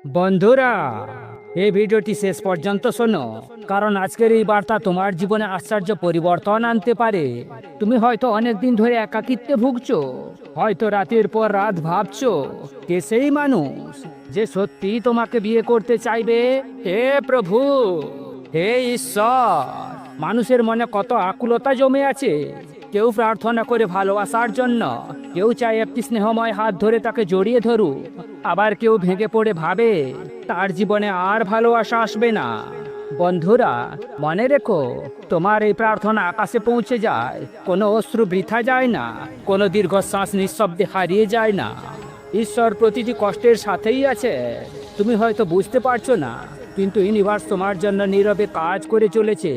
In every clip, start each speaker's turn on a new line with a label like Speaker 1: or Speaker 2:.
Speaker 1: বন্ধুরা, এই ভিডিওটি শেষ পর্যন্ত শোনো, কারণ আজকের এই বার্তা তোমার জীবনে আশ্চর্য পরিবর্তন আনতে পারে। তুমি হয়তো অনেকদিন ধরে একাকিত্বে ভুগছো, হয়তো রাতের পর রাত ভাবছো কে সেই মানুষ যে সত্যি তোমাকে বিয়ে করতে চাইবে। হে প্রভু, হে ঈশ্বর, মানুষের মনে কত আকুলতা জমে আছে। কেউ প্রার্থনা করে ভালোবাসার জন্য, কেউ চায় একটি স্নেহময় হাত ধরে তাকে জড়িয়ে ধরুক, আবার কেউ ভেঙে পড়ে ভাবে তার জীবনে আর ভালোবাসা আসবে না। বন্ধুরা, মনে রেখো, তোমার এই প্রার্থনা আকাশে পৌঁছে যায়, কোনো অশ্রু বৃথা যায় না, কোনো দীর্ঘশ্বাস নিঃশব্দে হারিয়ে যায় না। ঈশ্বর প্রতিটি কষ্টের সাথেই আছে। তুমি হয়তো বুঝতে পারছো না, কিন্তু ইউনিভার্স তোমার জন্য নীরবে কাজ করে চলেছে।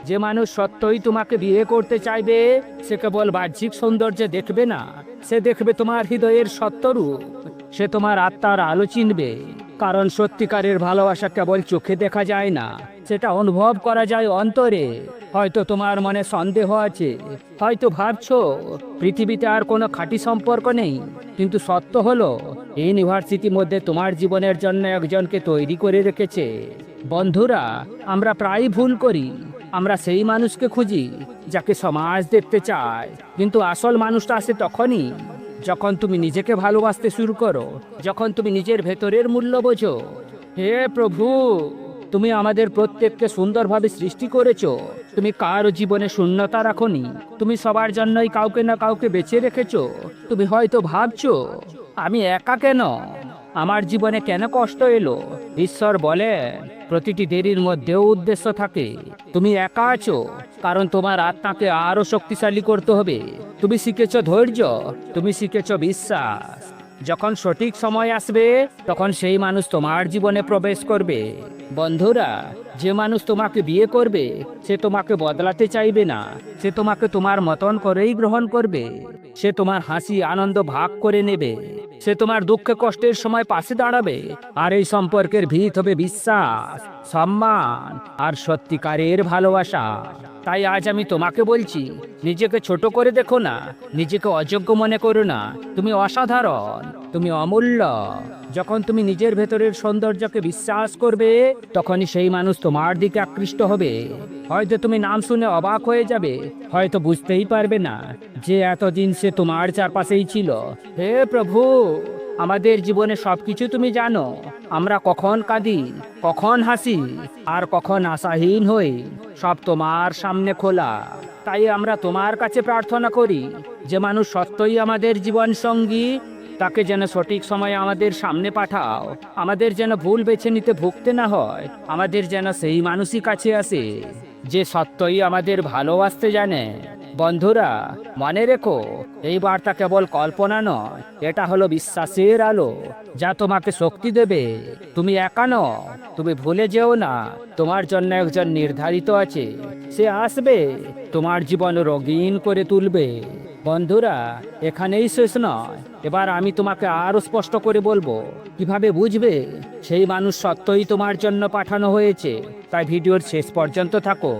Speaker 1: যে মানুষ সত্যই তোমাকে বিয়ে করতে চাইবে, সে কেবল বাহ্যিক সৌন্দর্য দেখবে না, সে দেখবে তোমার হৃদয়ের সত্যরূপ। সে তোমার আত্মার আলো চিনবে, কারণ সত্যিকারের ভালোবাসা কেবল চোখে দেখা যায় না, সেটা অনুভব করা যায় অন্তরে। হয়তো তোমার মনে সন্দেহ আছে, হয়তো ভাবছো পৃথিবীতে আর কোনো খাঁটি সম্পর্ক নেই, কিন্তু সত্য হলো ইউনিভার্সিটির মধ্যে তোমার জীবনের জন্য একজনকে তৈরি করে রেখেছে। বন্ধুরা, আমরা প্রায়ই ভুল করি। আমরা সেই মানুষকে খুঁজি যাকে সমাজ দেখতে চায়, কিন্তু আসল মানুষটা আসে তখনই যখন তুমি নিজেকে ভালোবাসতে শুরু করো, যখন তুমি নিজের ভেতরের মূল্য বোঝো। হে প্রভু, তুমি আমাদের প্রত্যেককে সুন্দরভাবে সৃষ্টি করেছো। তুমি কারো জীবনে শূন্যতা রাখোনি, তুমি সবার জন্যই কাউকে না কাউকে বেছে রেখেছো। তুমি হয়তো ভাবছো, আমি একা কেন, আমার জীবনে কেন কষ্ট এলো। ঈশ্বর বলে, প্রতিটি দেরির মধ্যেও উদ্দেশ্য থাকে। তুমি একা আছো কারণ তোমার আত্মাকে আরো শক্তিশালী করতে হবে। তুমি শিখেছো ধৈর্য, তুমি শিখেছো বিশ্বাস। যখন সঠিক সময় আসবে, তখন সেই মানুষ তোমার জীবনে প্রবেশ করবে। বন্ধুরা, যে মানুষ তোমাকে বিয়ে করবে, সে তোমাকে বদলাতে চাইবে না, সে তোমাকে তোমার মতন করেই গ্রহণ করবে। সে তোমার হাসি আনন্দ ভাগ করে নেবে, সে তোমার দুঃখে কষ্টের সময় পাশে দাঁড়াবে। আর এই সম্পর্কের ভিত হবে বিশ্বাস, সম্মান আর সত্যিকারের ভালোবাসা। তাই আজ আমি তোমাকে বলছি, নিজেকে ছোট করে দেখো না, নিজেকে অযোগ্য মনে করো না। তুমি অসাধারণ, তুমি অমূল্য। যখন তুমি নিজের ভেতরের সৌন্দর্যকে বিশ্বাস করবে, তখনই সেই মানুষ তোমার দিকে আকৃষ্ট হবে। হয়তো তুমি নাম শুনে অবাক হয়ে যাবে, হয়তো বুঝতেই পারবে না যে এতদিন সে তোমার চারপাশেই ছিল। হে প্রভু, আমাদের জীবনে সবকিছু তুমি জানো। আমরা কখন কাঁদি, কখন হাসি, আর কখন আশাহীন হই, সব তোমার সামনে খোলা। তাই আমরা তোমার কাছে প্রার্থনা করি, যে মানুষ সত্যই আমাদের জীবন সঙ্গী, তাকে যেন সঠিক সময়ে আমাদের সামনে পাঠাও। আমাদের যেন ভুল বেছে নিতে ভুগতে না হয়, আমাদের যেন সেই মানুষই কাছে আসে যে সত্যই আমাদের ভালোবাসতে জানে। বন্ধুরা, মনে রেখো, এই বার্তা কেবল কল্পনা নয়, এটা হলো বিশ্বাসের আলো যা তোমাকে শক্তি দেবে। তুমি একা নও, তুমি ভুলে যেও না, তোমার জন্য একজন নির্ধারিত আছে। সে আসবে, তোমার জীবন রঙিন করে তুলবে। বন্ধুরা, এখানেই শেষ নয়। এবার আমি তোমাকে আরো স্পষ্ট করে বলবো কিভাবে বুঝবে সেই মানুষ সত্যই তোমার জন্য পাঠানো হয়েছে। তাই ভিডিওর শেষ পর্যন্ত থাকো,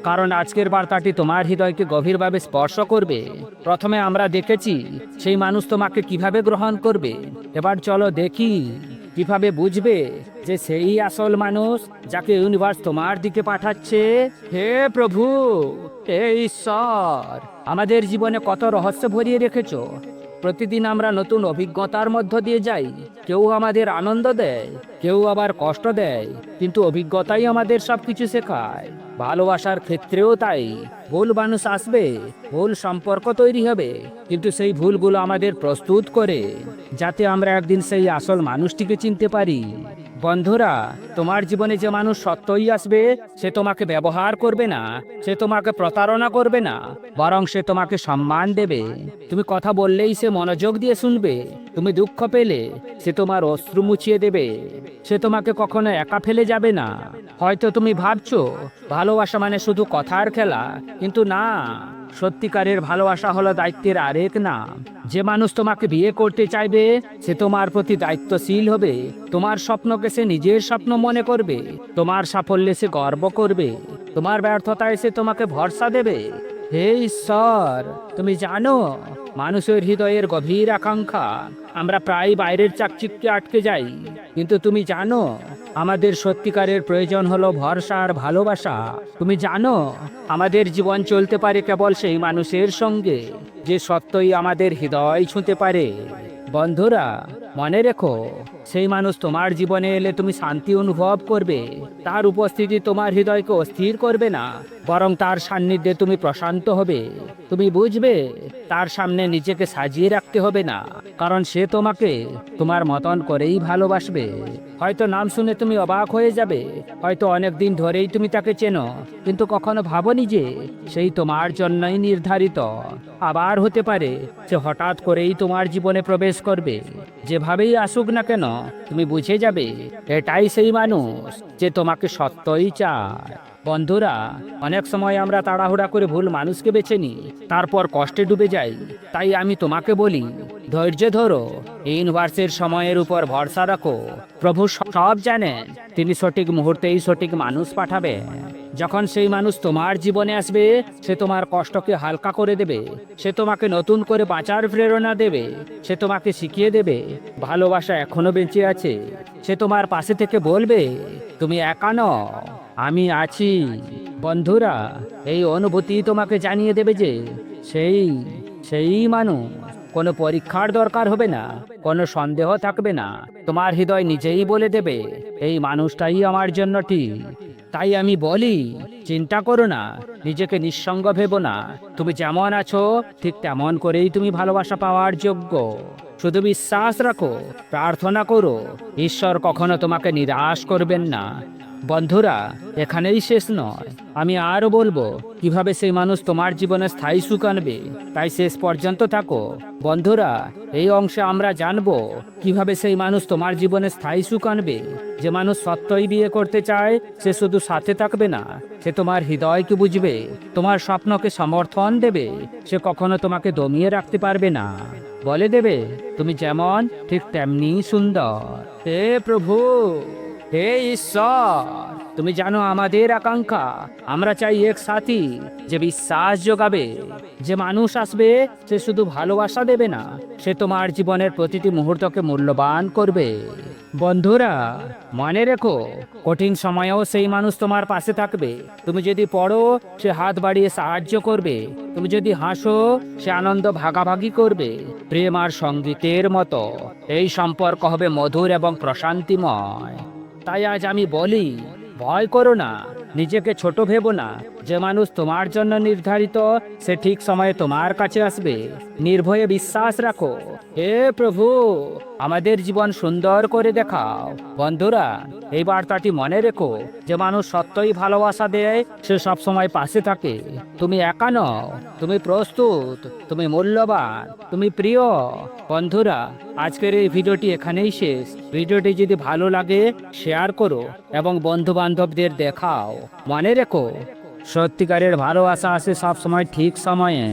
Speaker 1: কারণ আজকের বার্তাটি তোমার হৃদয়কে গভীরভাবে স্পর্শ করবে। প্রথমে আমরা দেখেছি সেই মানুষ তোমাকে কিভাবে গ্রহণ করবে। এবার চলো দেখি কিভাবে বুঝবে যে সেই আসল মানুষ যাকে ইউনিভার্স তোমার দিকে পাঠাচ্ছে। হে প্রভু, হে ঈশ্বর, আমাদের জীবনে কত রহস্য ভরিয়ে রেখেছো। প্রতিদিন আমরা নতুন অভিজ্ঞতার মধ্য দিয়ে যাই। কেউ আমাদের আনন্দ দেয়, কেউ আবার কষ্ট দেয়, কিন্তু অভিজ্ঞতাই আমাদের সবকিছু শেখায়। ভালোবাসার ক্ষেত্রেও তাই। ভুল মানুষ আসবে, ভুল সম্পর্ক তৈরি হবে, কিন্তু সেই ভুলগুলো আমাদের প্রস্তুত করে যাতে আমরা একদিন সেই আসল মানুষটিকে চিনতে পারি। বন্ধুরা, তোমার জীবনে যে মানুষ সত্যই আসবে, সে তোমাকে ব্যবহার করবে না, সে তোমাকে প্রতারণা করবে না, বরং সে তোমাকে সম্মান দেবে। তুমি কথা বললেই সে মনোযোগ দিয়ে শুনবে, তুমি দুঃখ পেলে সে তোমার অশ্রু মুছিয়ে দেবে। সে তোমাকে কখনো একা ফেলে যাবে না। হয়তো তুমি ভাবছো ভালোবাসা মানে শুধু কথার খেলা, কিন্তু না, সত্যিকারের ভালোবাসা হলো দায়িত্বের আরেক নাম। যে মানুষ তোমাকে বিয়ে করতে চাইবে, সে তোমার প্রতি দায়িত্বশীল হবে। তোমার স্বপ্নকে সে নিজের স্বপ্ন মনে করবে, তোমার সাফল্যে সে গর্ব করবে, তোমার ব্যর্থতায় সে তোমাকে ভরসা দেবে। হে ঈশ্বর, তুমি জানো মানুষের হৃদয়ের গভীর আকাঙ্ক্ষা। আমরা প্রায় বাইরের চাকচিক্যে আটকে যাই, কিন্তু তুমি জানো আমাদের সত্যিকারের প্রয়োজন হলো ভরসা আর ভালোবাসা। তুমি জানো আমাদের জীবন চলতে পারে কেবল সেই মানুষের সঙ্গে যে সত্যই আমাদের হৃদয় ছুঁতে পারে। বন্ধুরা, মনে রেখো, সেই মানুষ তোমার জীবনে এলে তুমি শান্তি অনুভব করবে। তার উপস্থিতি তোমার হৃদয়কে অস্থির করবে না, বরং তার সান্নিধ্যে তুমি প্রশান্ত হবে। তুমি বুঝবে তার সামনে নিজেকে সাজিয়ে রাখতে হবে না, কারণ সে তোমাকে তোমার মতন করেই ভালোবাসবে। হয়তো নাম শুনে তুমি অবাক হয়ে যাবে, হয়তো অনেক দিন ধরেই তুমি তাকে চেনো, কিন্তু কখনো ভাবোনি যে সেই তোমার জন্যই নির্ধারিত। আবার হতে পারে সে হঠাৎ করেই তোমার জীবনে প্রবেশ করবে। যেভাবেই আসুক না কেন, তুমি বুঝে যাবে এটাই সেই মানুষ যে তোমাকে সত্যই চায়। বন্ধুরা, অনেক সময় আমরা তাড়াহুড়া করে ভুল মানুষকে বেছে নিই, তারপর কষ্টে ডুবে যাই। তাই আমি তোমাকে বলি, ধৈর্য ধরো, ইউনিভার্সের সময়ের উপর ভরসা রাখো। প্রভু সব জানেন, তিনি সঠিক মুহূর্তেই সঠিক মানুষ পাঠাবেন। যখন সেই মানুষ তোমার জীবনে আসবে, সে তোমার কষ্টকে হালকা করে দেবে, সে তোমাকে নতুন করে বাঁচার প্রেরণা দেবে, সে তোমাকে শিখিয়ে দেবে ভালোবাসা এখনো বেঁচে আছে। সে তোমার পাশে থেকে বলবে, তুমি একা নও, আমি আছি। বন্ধুরা, এই অনুভূতি তোমাকে জানিয়ে দেবে যে সেই সেই মানুষ। কোনো পরীক্ষার দরকার হবে না, কোনো সন্দেহ থাকবে না। তোমার হৃদয় নিজেই বলে দেবে, এই মানুষটাই আমার জন্য ঠিক। তাই আমি বলি, চিন্তা করো না, নিজেকে নিঃসঙ্গ ভেবো না। তুমি যেমন আছো ঠিক তেমন করেই তুমি ভালোবাসা পাওয়ার যোগ্য। শুধু বিশ্বাস রাখো, প্রার্থনা করো, ঈশ্বর কখনো তোমাকে নিরাশ করবেন না। বন্ধুরা, এখানেই শেষ নয়, আমি আরও বলবো কিভাবে সেই মানুষ তোমার জীবনে স্থায়ী সুখ আনবে। তাই শেষ পর্যন্ত থাকো। বন্ধুরা, এই অংশে আমরা জানবো কিভাবে সেই মানুষ তোমার জীবনে স্থায়ী সুখ আনবে। যে মানুষ সত্যই বিয়ে করতে চায়, সে শুধু সাথে থাকবে না, সে তোমার হৃদয়কে বুঝবে, তোমার স্বপ্নকে সমর্থন দেবে। সে কখনো তোমাকে দমিয়ে রাখতে পারবে না, বলে দেবে তুমি যেমন ঠিক তেমনি সুন্দর। হে প্রভু, হে ঈশ্বর, তুমি জানো আমাদের আকাঙ্ক্ষা। আমরা চাই এক সাথী যে বিশ্বাস যোগাবে। যে মানুষ আসবে সে শুধু ভালোবাসা দেবে না, সে তোমার জীবনের প্রতিটি মুহূর্তকে মূল্যবান করবে। বন্ধুরা, মনে রেখো, কঠিন সময়েও সেই মানুষ তোমার পাশে থাকবে। তুমি যদি পড়ো, সে হাত বাড়িয়ে সাহায্য করবে। তুমি যদি হাসো, সে আনন্দ ভাগাভাগি করবে। প্রেম আর সঙ্গীতের মতো এই সম্পর্ক হবে মধুর এবং প্রশান্তিময়। তাই আজ আমি বলি, ভয় করো না, নিজেকে ছোট ভেবো না। যে মানুষ তোমার জন্য নির্ধারিত, সে ঠিক সময়ে তোমার কাছে আসবে। নির্ভয়ে বিশ্বাস রাখো। হে প্রভু, আমাদের জীবন সুন্দর করে দেখাও। বন্ধুরা, এই বার্তাটি মনে রেখো, যে মানুষ সত্যই ভালোবাসা দেয়, সে সব সময় পাশে থাকে। তুমি একা নও, তুমি প্রস্তুত, তুমি মূল্যবান, তুমি প্রিয়। বন্ধুরা, আজকের এই ভিডিওটি এখানেই শেষ। ভিডিওটি যদি ভালো লাগে শেয়ার করো এবং বন্ধু বান্ধবদের দেখাও। মনে রেখো, সত্যিকারের ভালোবাসা আসে সব সময় ঠিক সময়ে।